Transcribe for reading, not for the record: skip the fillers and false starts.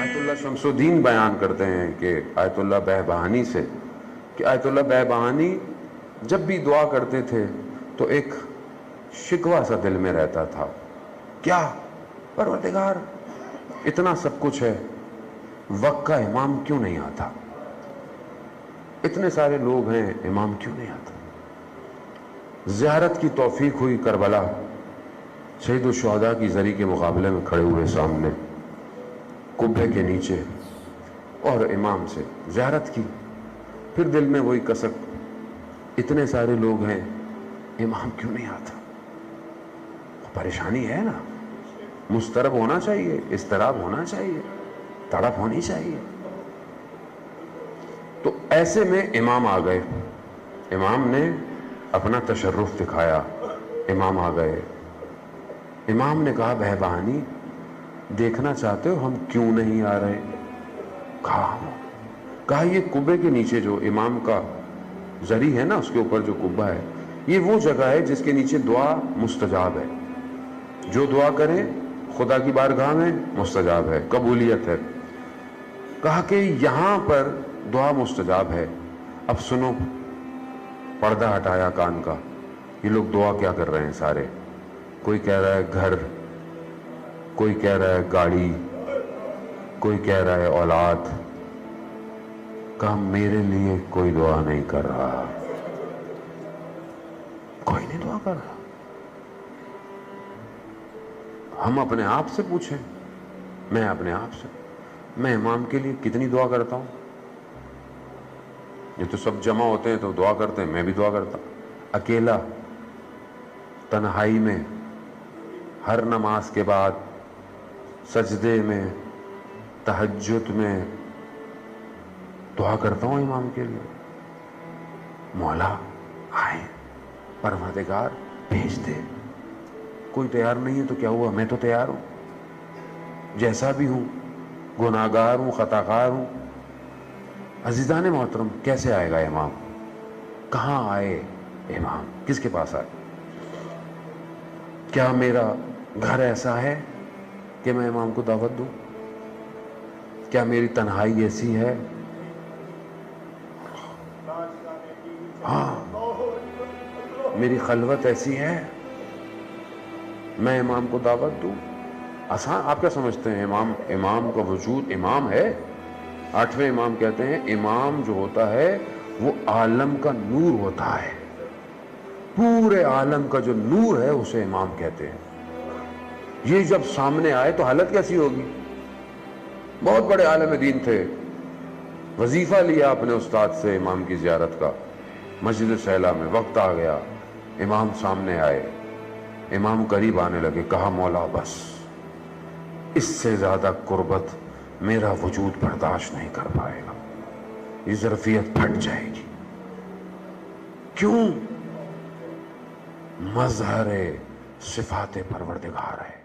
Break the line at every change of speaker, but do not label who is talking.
آیت اللہ شمس الدین بیان کرتے ہیں کہ آیت اللہ بہبہانی سے کہ آیت اللہ بہبہانی جب بھی دعا کرتے تھے تو ایک شکوہ سا دل میں رہتا تھا. کیا پروردگار اتنا سب کچھ ہے, وقت کا امام کیوں نہیں آتا؟ اتنے سارے لوگ ہیں, امام کیوں نہیں آتا؟ زیارت کی توفیق ہوئی کربلا, شہید الشہداء کی زری کے مقابلے میں کھڑے ہوئے سامنے قبے کے نیچے, اور امام سے زیارت کی. پھر دل میں وہی کسک, اتنے سارے لوگ ہیں, امام کیوں نہیں آتا؟ پریشانی ہے نا, مضطرب ہونا چاہیے, اضطراب ہونا چاہیے, تڑپ ہونی چاہیے. تو ایسے میں امام آ گئے, امام نے اپنا تشرف دکھایا, امام آ گئے. امام نے کہا بہبہانی دیکھنا چاہتے ہو ہم کیوں نہیں آ رہے؟ کہا یہ قبے کے نیچے جو امام کا زری ہے نا, اس کے اوپر جو قبہ ہے, یہ وہ جگہ ہے جس کے نیچے دعا مستجاب ہے. جو دعا کریں خدا کی بارگاہ میں مستجاب ہے, قبولیت ہے. کہا کہ یہاں پر دعا مستجاب ہے. اب سنو, پردہ ہٹایا کان کا, یہ لوگ دعا کیا کر رہے ہیں سارے. کوئی کہہ رہا ہے گھر, کوئی کہہ رہا ہے گاڑی, کوئی کہہ رہا ہے اولاد. کہا میرے لیے کوئی دعا نہیں کر رہا, کوئی نہیں دعا کر رہا. ہم اپنے آپ سے پوچھیں, میں اپنے آپ سے, میں امام کے لیے کتنی دعا کرتا ہوں؟ یہ تو سب جمع ہوتے ہیں تو دعا کرتے ہیں, میں بھی دعا کرتا ہوں. اکیلا تنہائی میں ہر نماز کے بعد سجدے میں تہجد میں دعا کرتا ہوں امام کے لیے, مولا آئے, پروردگار بھیج دے. کوئی تیار نہیں ہے تو کیا ہوا, میں تو تیار ہوں, جیسا بھی ہوں, گناہگار ہوں, خطاکار ہوں. عزیزان محترم, کیسے آئے گا امام؟ کہاں آئے امام؟ کس کے پاس آئے؟ کیا میرا گھر ایسا ہے کہ میں امام کو دعوت دوں؟ کیا میری تنہائی ایسی ہے؟ ہاں, میری خلوت ایسی ہے میں امام کو دعوت دوں؟ آسان. آپ کیا سمجھتے ہیں امام کا وجود امام ہے؟ 8ویں امام کہتے ہیں امام جو ہوتا ہے وہ عالم کا نور ہوتا ہے, پورے عالم کا جو نور ہے اسے امام کہتے ہیں. یہ جب سامنے آئے تو حالت کیسی ہوگی؟ بہت بڑے عالم دین تھے, وظیفہ لیا اپنے استاد سے امام کی زیارت کا, مسجد سیلا میں وقت آ گیا, امام سامنے آئے, امام قریب آنے لگے. کہا مولا بس, اس سے زیادہ قربت میرا وجود برداشت نہیں کر پائے گا, یہ ظرفیت پھٹ جائے گی. کیوں؟ مظہر صفات پروردگار ہے.